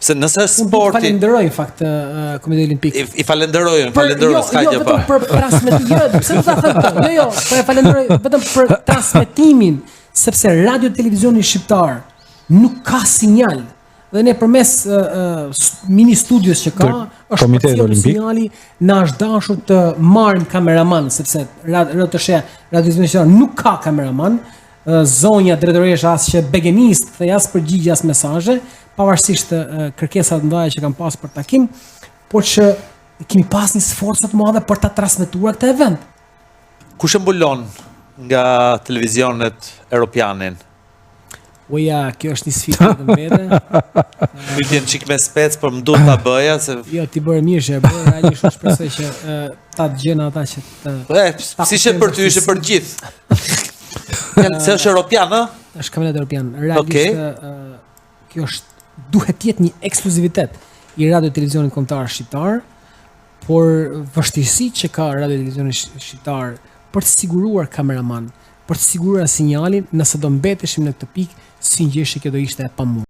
Se nëse sporti falenderoj fakt Komitetin Olimpik. I falenderoj, s'ka gjë pa. Për transmetimin, pse do ta them? Jo, po e falenderoj vetëm për transmetimin, sepse radio televizioni shqiptar nuk ka sinjal. Dhe ne përmes mini studios që ka, është përcjellur sinjali, na është dashur të marrim kameraman, sepse radio televizioni nuk ka kameraman. Zonja drejtoresha as që begenist, thej as përgjigje as mesazhe, pavarësisht kërkesave të mëdha që kanë pas për takim, por që kemi pas një sforcë të madhe për ta transmetuar këtë event. Kush e mbulon nga televizionet europianin? Uja, kjo është një sfidë vetëm vete. Pyetjen çik me spec, por më duhet ta bëja se Jo, ti bëre mirë që e bëre, realisht shpresoj që ta dëgjojnë ata që të si ishte për ty, ishte për gjithë. Se është europian, ë? Është kampionat europian. Realisht kjo është duhet të jetë një ekskluzivitet i radio televizionit kombëtar shqiptar, por vështirësitë që ka radio televizioni shqiptar për të siguruar kameraman, për të siguruar sinjalin, nëse do mbeteshim në këtë pikë, sinqerisht kjo do ishte e pamundur.